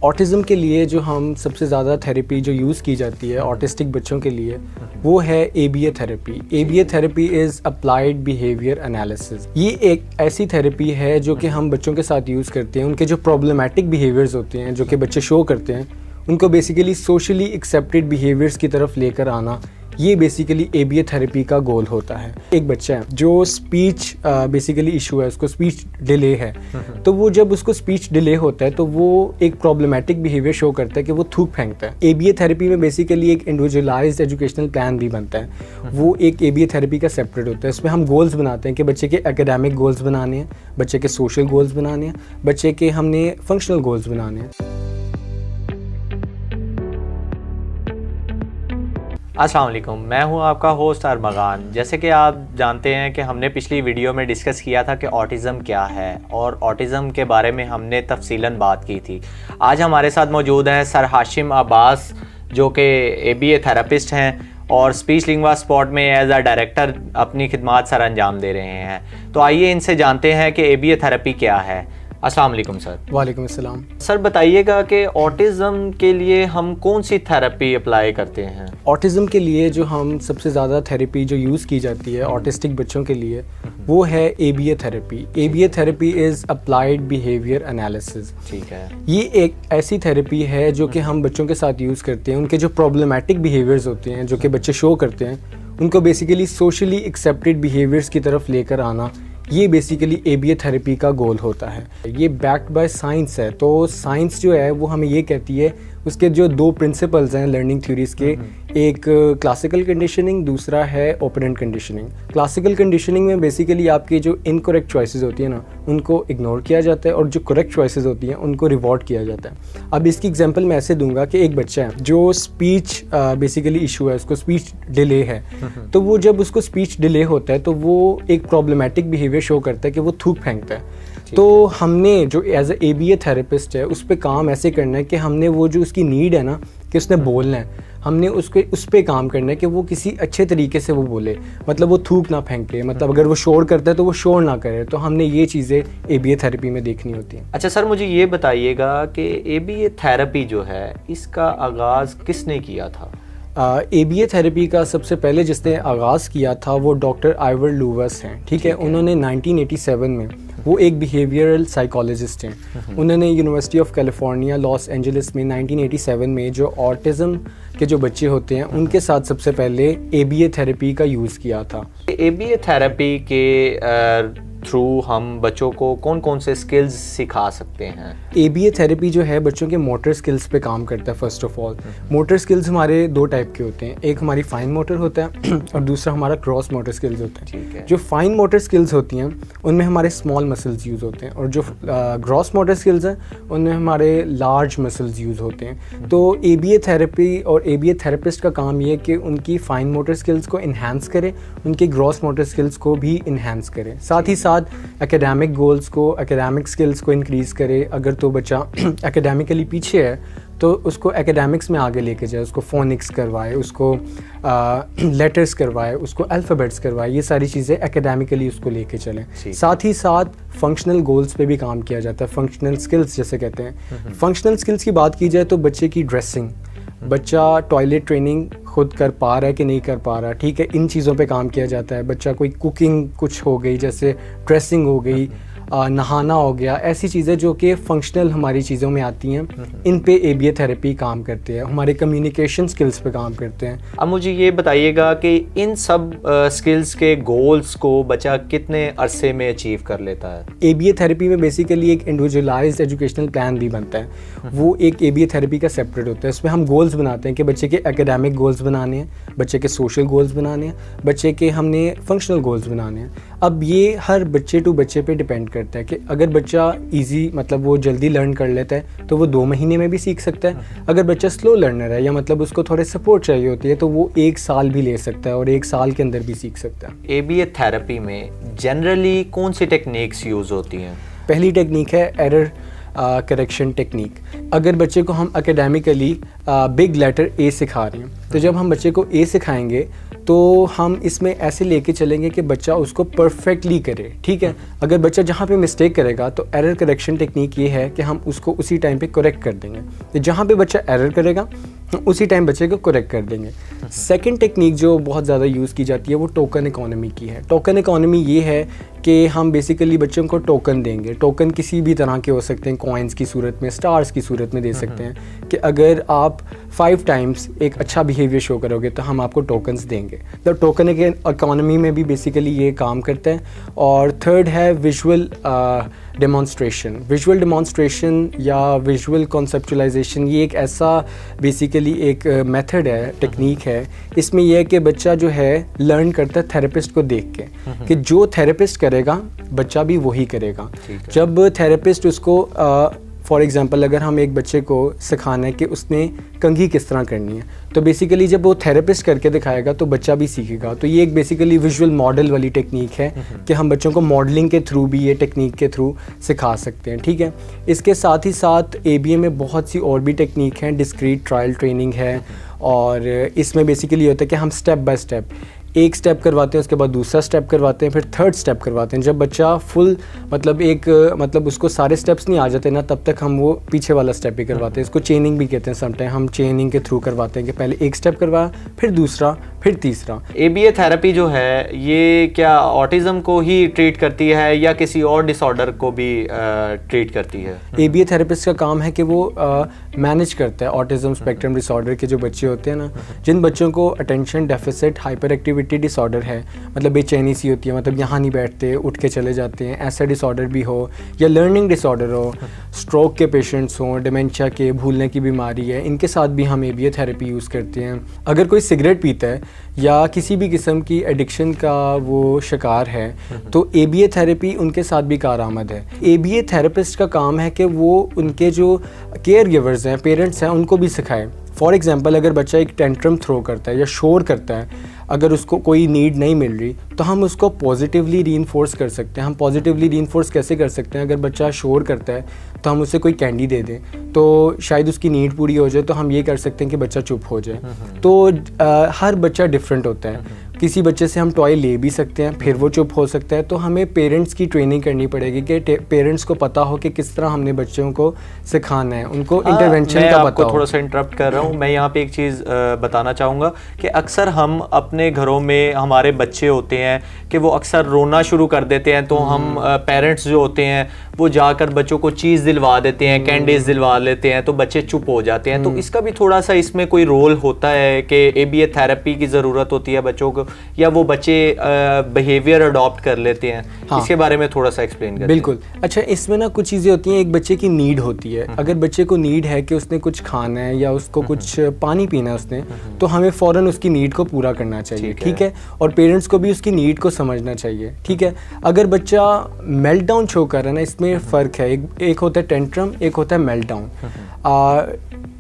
Autism के लिए जो हम सबसे ज़्यादा थेरेपी जो यूज़ की जाती है ऑटिस्टिक बच्चों के लिए वो है ABA therapy. ABA therapy is applied behaviour analysis. ये एक ऐसी थेरेपी है जो कि हम बच्चों के साथ यूज़ करते हैं। उनके जो प्रॉब्लमेटिक बिहेवियर्स होते हैं जो कि बच्चे शो करते हैं उनको बेसिकली सोशली एक्सेप्टेड बिहेवियर्स की तरफ लेकर आना, ये बेसिकली ABA थेरेपी का गोल होता है। एक बच्चा है जो स्पीच बेसिकली इशू है, उसको स्पीच डिले है, तो वो जब उसको स्पीच डिले होता है तो वो एक प्रॉब्लमेटिक बिहेवियर शो करता है कि वो थूक फेंकता है। ABA थेरेपी में बेसिकली एक इंडिविजुअलाइज्ड एजुकेशनल प्लान भी बनता है। वो एक ABA थेरेपी का सेपरेट होता है। इसमें हम गोल्स बनाते हैं कि बच्चे के एकेडमिक गोल्स बनाने हैं, बच्चे के सोशल गोल्स बनाने हैं, बच्चे के हमने फंक्शनल गोल्स बनाने हैं। अस्सलाम वालेकुम, मैं हूं आपका होस्ट अरमगान। जैसे कि आप जानते हैं कि हमने पिछली वीडियो में डिस्कस किया था कि ऑटिज़म क्या है और ऑटिज़म के बारे में हमने तफसीलन बात की थी। आज हमारे साथ मौजूद हैं सर हाशिम अब्बास जो कि ABA थेरेपिस्ट हैं और स्पीच लिंग्वा स्पॉट में एज अ डायरेक्टर अपनी खिदमात सर अंजाम दे रहे हैं। तो आइए इनसे जानते हैं कि ABA थेरेपी क्या है। अस्सलाम वालेकुम सर। वालेकुम अस्सलाम। सर बताइएगा कि ऑटिज़म के लिए हम कौन सी थेरेपी अप्लाई करते हैं? ऑटिज़म के लिए जो हम सबसे ज़्यादा थेरेपी जो यूज़ की जाती है ऑटिस्टिक बच्चों के लिए वो है ABA therapy. ABA therapy is applied behaviour analysis. ठीक है। ये एक ऐसी थेरेपी है जो कि हम बच्चों के साथ यूज़ करते हैं। उनके जो प्रॉब्लमेटिक बिहेवियर्स होते हैं जो कि बच्चे शो करते हैं उनको बेसिकली सोशली एक्सेप्टेड बिहेवियर्स की तरफ लेकर आना, ये बेसिकली ABA थेरेपी का गोल होता है। ये बैक्ड बाय साइंस है। तो साइंस जो है वो हमें ये कहती है, उसके जो दो प्रिंसिपल्स हैं लर्निंग थ्योरीज के, एक क्लासिकल कंडीशनिंग, दूसरा है ओपरेंट कंडीशनिंग। क्लासिकल कंडीशनिंग में बेसिकली आपकी जो इनकरेक्ट चॉइसेस होती है ना उनको इग्नोर किया जाता है और जो करेक्ट चॉइसेस होती हैं उनको रिवॉर्ड किया जाता है। अब इसकी एग्जांपल मैं ऐसे दूंगा कि एक बच्चा है जो स्पीच बेसिकली इशू है, उसको स्पीच डिले है, तो वो जब उसको स्पीच डिले होता है तो वो एक प्रॉब्लमेटिक बिहेवियर शो करता है कि वो थूक फेंकता है। तो हमने जो एज ए ABA थेरेपिस्ट है उस पर काम ऐसे करना है कि हमने वो जो उसकी नीड है ना कि उसने बोलना है, हमने उसके उस पर काम करना है कि वो किसी अच्छे तरीके से वो बोले, मतलब वो थूक ना फेंके, मतलब अगर वो शोर करता है तो वो शोर ना करे। तो हमने ये चीज़ें ABA थेरेपी में देखनी होती हैं। अच्छा सर, मुझे ये बताइएगा कि ABA थेरेपी जो है इसका आगाज़ किसने किया था? ABA थेरेपी का सबसे पहले जिसने आगाज़ किया था वो डॉक्टर आइवर लूवस हैं। ठीक है। उन्होंने 1987 में, वो एक बिहेवियरल साइकोलॉजिस्ट हैं, उन्होंने university of California Los Angeles में 1987 में जो ऑटिज़म के जो बच्चे होते हैं उनके साथ सबसे पहले ABA थेरेपी का यूज़ किया था। ABA थेरेपी के थ्रू हम बच्चों को कौन कौन से स्किल्स सिखा सकते हैं? ABA थेरेपी जो है बच्चों के मोटर स्किल्स पे काम करता है। First of all motor skills हमारे दो टाइप के होते हैं, एक हमारी फाइन मोटर होता है और दूसरा हमारा क्रॉस मोटर स्किल्स होता है। ठीक है। जो फाइन मोटर स्किल्स होती हैं उनमें हमारे स्मॉल मसल्स यूज़ होते हैं और जो ग्रॉस मोटर स्किल्स हैं उनमें हमारे लार्ज मसल्स यूज़ होते हैं। तो ABA थेरेपी और ABA थेरेपिस्ट का काम ये है कि उनकी फाइन मोटर स्किल्स को इन्हांस करे, उनके ग्रॉस मोटर स्किल्स को भी इन्हांस करे, साथ ही साथ एकेडमिक गोल्स को, एकेडमिक स्किल्स को इंक्रीज़ करे। अगर तो बच्चा एकेडमिकली पीछे है तो उसको एकेडमिक्स में आगे लेके जाए, उसको फोनिक्स करवाए, उसको लेटर्स करवाए, उसको अल्फ़ाबेट्स करवाए, ये सारी चीज़ें एकेडमिकली उसको लेके चलें। साथ ही साथ फंक्शनल गोल्स पे भी काम किया जाता है, फंक्शनल स्किल्स जैसे कहते हैं। फंक्शनल स्किल्स की बात की जाए तो बच्चे की ड्रेसिंग, बच्चा टॉयलेट ट्रेनिंग खुद कर पा रहा है कि नहीं कर पा रहा, ठीक है, इन चीज़ों पे काम किया जाता है। बच्चा कोई कुकिंग कुछ हो गई, जैसे ड्रेसिंग हो गई, नहाना हो गया, ऐसी चीज़ें जो कि फंक्शनल हमारी चीज़ों में आती हैं, इन पे ABA थेरेपी काम करते हैं। हमारे कम्युनिकेशन स्किल्स पे काम करते हैं। अब मुझे ये बताइएगा कि इन सब स्किल्स के गोल्स को बच्चा कितने अरसे में अचीव कर लेता है? ABA थेरेपी में बेसिकली एक इंडिविजुअलाइज्ड एजुकेशनल प्लान भी बनता है। वो एक ABA थेरेपी का सेपरेट होता है। उसमें हम गोल्स बनाते हैं कि बच्चे के एकेडमिक गोल्स बनाने हैं, बच्चे के सोशल गोल्स बनाने हैं, बच्चे के हमने फंक्शनल गोल्स बनाने हैं। अब ये हर बच्चे टू बच्चे पे डिपेंड करता है कि अगर बच्चा इजी, मतलब वो जल्दी लर्न कर लेता है तो वो 2 महीने में भी सीख सकता है। अगर बच्चा स्लो लर्नर है या मतलब उसको थोड़े सपोर्ट चाहिए होती है तो वो 1 साल भी ले सकता है और 1 साल के अंदर भी सीख सकता है। ABA थेरेपी में जनरली कौन सी टेक्निक्स यूज़ होती हैं? पहली टेक्निक है एरर करेक्शन टेक्निक। अगर बच्चे को हम एकेडमिकली बिग लेटर A सिखा रहे हैं तो जब हम बच्चे को A सिखाएंगे तो हम इसमें ऐसे लेके चलेंगे कि बच्चा उसको परफेक्टली करे, ठीक है। अगर बच्चा जहाँ पे मिस्टेक करेगा तो एरर करेक्शन टेक्निक ये है कि हम उसको उसी टाइम पे करेक्ट कर देंगे। तो जहाँ पे बच्चा एरर करेगा उसी टाइम बच्चे को करेक्ट कर देंगे। सेकंड टेक्निक जो बहुत ज़्यादा यूज़ की जाती है वो टोकन इकोनॉमी की है। टोकन इकोनॉमी ये है कि हम बेसिकली बच्चों को टोकन देंगे। टोकन किसी भी तरह के हो सकते हैं, कॉइन्स की सूरत में, स्टार्स की सूरत में दे सकते हैं कि अगर आप 5 टाइम्स एक अच्छा बिहेवियर शो करोगे तो हम आपको टोकन्स देंगे। तो टोकन इकोनॉमी में भी बेसिकली ये काम करता है। और थर्ड है विजुअल डेमॉन्स्ट्रेशन। विजुअल डेमॉन्स्ट्रेशन या विजुअल कॉन्सेप्चुलाइजेशन, ये एक ऐसा बेसिकली एक मेथड है, टेक्निक है। इसमें यह है कि बच्चा जो है लर्न करता है थेरेपिस्ट को देख के, कि जो थेरेपिस्ट करेगा बच्चा भी वही करेगा। जब थेरेपिस्ट उसको फॉर एग्जांपल अगर हम एक बच्चे को सिखाना है कि उसने कंघी किस तरह करनी है, तो बेसिकली जब वो थेरेपिस्ट करके दिखाएगा तो बच्चा भी सीखेगा। तो ये एक बेसिकली विजुअल मॉडल वाली टेक्निक है कि हम बच्चों को मॉडलिंग के थ्रू भी, ये टेक्निक के थ्रू सिखा सकते हैं, ठीक है। इसके साथ ही साथ ABA में बहुत सी और भी टेक्निक हैं। डिस्क्रीट ट्रायल ट्रेनिंग है, और इसमें बेसिकली होता है कि हम स्टेप बाय स्टेप एक स्टेप करवाते हैं, उसके बाद दूसरा स्टेप करवाते हैं, फिर थर्ड स्टेप करवाते हैं। जब बच्चा फुल मतलब उसको सारे स्टेप्स नहीं आ जाते ना, तब तक हम वो पीछे वाला स्टेप ही करवाते हैं। इसको चेनिंग भी कहते हैं। समटाइम हम चेनिंग के थ्रू करवाते हैं कि पहले एक स्टेप करवाया, फिर दूसरा, फिर तीसरा। ABA थेरेपी जो है ये क्या ऑटिज्म को ही ट्रीट करती है या किसी और डिसऑर्डर को भी ट्रीट करती है? ABA थेरेपिस्ट का काम है कि वो मैनेज करता है ऑटिज्म स्पेक्ट्रम डिसऑर्डर के जो बच्चे होते हैं ना, जिन बच्चों को attention deficit hyper activity disorder है, मतलब बेचैनी सी होती है, मतलब यहाँ नहीं बैठते, उठ के चले जाते हैं, ऐसा डिसऑर्डर भी हो, या लर्निंग डिसऑर्डर हो, स्ट्रोक के पेशेंट्स हों, डिमेंशिया के, भूलने की बीमारी है, इनके साथ भी हम ABA थेरेपी यूज़ करते हैं। अगर कोई सिगरेट पीता है या किसी भी किस्म की एडिक्शन का वो शिकार है तो ABA थेरेपी उनके साथ भी कारआमद है। ABA थेरेपिस्ट का काम है कि वो उनके जो केयर गिवर्स हैं, पेरेंट्स हैं, उनको भी सिखाए। फॉर एग्जांपल अगर बच्चा एक टेंट्रम थ्रो करता है या शोर करता है, अगर उसको कोई नीड नहीं मिल रही तो हम उसको पॉजिटिवली रीइंफोर्स कर सकते हैं। हम पॉजिटिवली रीइंफोर्स कैसे कर सकते हैं? अगर बच्चा शोर करता है तो हम उसे कोई कैंडी दे दें तो शायद उसकी नीड पूरी हो जाए, तो हम ये कर सकते हैं कि बच्चा चुप हो जाए। तो हर बच्चा डिफरेंट होता है। किसी बच्चे से हम टॉय ले भी सकते हैं, फिर वो चुप हो सकता है। तो हमें पेरेंट्स की ट्रेनिंग करनी पड़ेगी कि पेरेंट्स को पता हो कि किस तरह हमने बच्चों को सिखाना है, उनको इंटरवेंशन का पता हो। थोड़ा सा इंटरप्ट कर रहा हूँ, मैं यहाँ पे एक चीज़ बताना चाहूँगा कि अक्सर हम अपने घरों में हमारे बच्चे होते हैं कि वो अक्सर रोना शुरू कर देते हैं, तो हम पेरेंट्स जो होते हैं वो जाकर बच्चों को चीज़ दिलवा देते हैं, कैंडीज दिलवा लेते हैं, तो बच्चे चुप हो जाते हैं। तो इसका भी थोड़ा सा इसमें कोई रोल होता है कि ABA थेरेपी की ज़रूरत होती है बच्चों को, या वो बच्चे बिहेवियर अडॉप्ट कर लेते हैं? हाँ। इसके बारे में थोड़ा सा एक्सप्लेन करें। बिल्कुल। अच्छा, इसमें ना कुछ चीज़ें होती हैं। एक बच्चे की नीड होती है। अगर बच्चे को नीड है कि उसने कुछ खाना है या उसको कुछ पानी पीना है उसने, तो हमें फ़ौरन उसकी नीड को पूरा करना चाहिए, ठीक है। और पेरेंट्स को भी उसकी नीड को समझना चाहिए, ठीक है। अगर बच्चा मेल्टडाउन शो कर रहा है ना, इसमें फ़र्क है। एक होता है टेंट्रम, एक होता है मेल्टडाउन।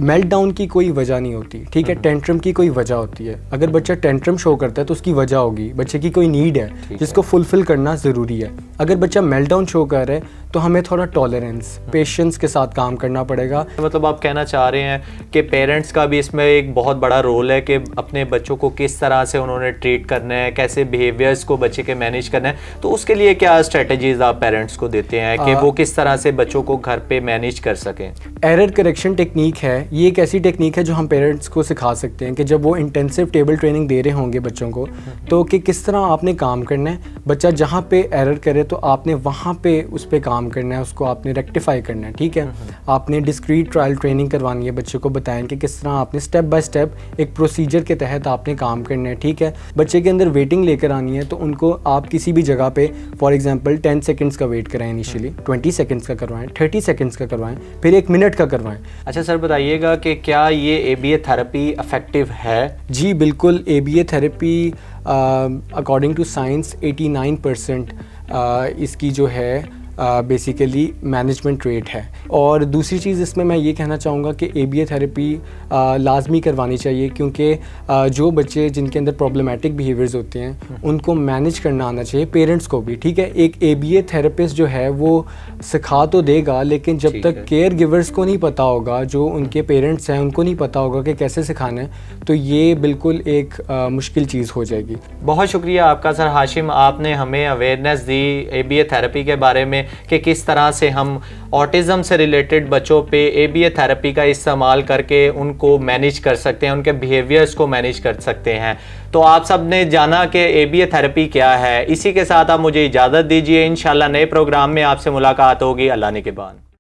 मेल्टडाउन की कोई वजह नहीं होती, ठीक है। टेंट्रम की कोई वजह होती है। अगर बच्चा टेंट्रम शो करता है तो उसकी वजह होगी, बच्चे की कोई नीड है जिसको फुलफिल करना ज़रूरी है। अगर बच्चा मेल्टडाउन शो कर रहा है तो हमें थोड़ा टॉलरेंस, पेशेंस के साथ काम करना पड़ेगा। मतलब आप कहना चाह रहे हैं कि पेरेंट्स का भी इसमें एक बहुत बड़ा रोल है कि अपने बच्चों को किस तरह से उन्होंने ट्रीट करना है, कैसे बिहेवियर्स को बच्चे के मैनेज करना है। तो उसके लिए क्या स्ट्रेटजीज आप पेरेंट्स को देते हैं कि वो किस तरह से बच्चों को घर पे मैनेज कर सकें? एरर करेक्शन टेक्निक है, ये एक ऐसी टेक्निक है जो हम पेरेंट्स को सिखा सकते हैं कि जब वो इंटेंसिव टेबल ट्रेनिंग दे रहे होंगे बच्चों को, तो कि किस तरह आपने काम करना है। बच्चा जहाँ पे एरर करे तो आपने वहाँ पे उस पर काम करना है, उसको आपने रेक्टिफाई करना है, ठीक है। आपने डिस्क्रीट ट्रायल ट्रेनिंग करवानी है, बच्चे को बताएं कि किस तरह आपने स्टेप बाय स्टेप एक प्रोसीजर के तहत आपने काम करना है, ठीक है। बच्चे के अंदर वेटिंग लेकर आनी है, तो उनको आप किसी भी जगह पे फॉर एग्जांपल 10 सेकंड्स का वेट कराएं, इनिशियली 20 सेकंड्स का करवाएं, 30 सेकंड्स का करवाएं, फिर 1 मिनट का करवाएं। अच्छा सर, बताइएगा कि क्या ये ABA थेरेपी इफेक्टिव है? जी बिल्कुल। ABA therapy according to science 89% इसकी जो है बेसिकली मैनेजमेंट रेट है। और दूसरी चीज़ इसमें मैं ये कहना चाहूँगा कि ABA थेरेपी लाजमी करवानी चाहिए, क्योंकि जो बच्चे जिनके अंदर प्रॉब्लमेटिक बिहेवियर्स होते हैं उनको मैनेज करना आना चाहिए पेरेंट्स को भी। ठीक है, एक ABA थेरेपिस्ट जो है वो सिखा तो देगा, लेकिन जब तक केयर गिवर्स को नहीं पता होगा, जो उनके पेरेंट्स हैं उनको नहीं पता होगा कि कैसे सिखाना है, तो ये बिल्कुल एक मुश्किल चीज़ हो जाएगी। बहुत शुक्रिया आपका सर हाशिम, आपने हमें अवेयरनेस दी ABA थेरेपी के बारे में कि किस तरह से हम ऑटिज़म से रिलेटेड बच्चों पे ABA थेरेपी का इस्तेमाल करके उनको मैनेज कर सकते हैं, उनके बिहेवियर्स को मैनेज कर सकते हैं। तो आप सब ने जाना कि ABA थेरेपी क्या है। इसी के साथ आप मुझे इजाज़त दीजिए, इंशाल्लाह नए प्रोग्राम में आपसे मुलाकात होगी। अल्लाह ने के बाद।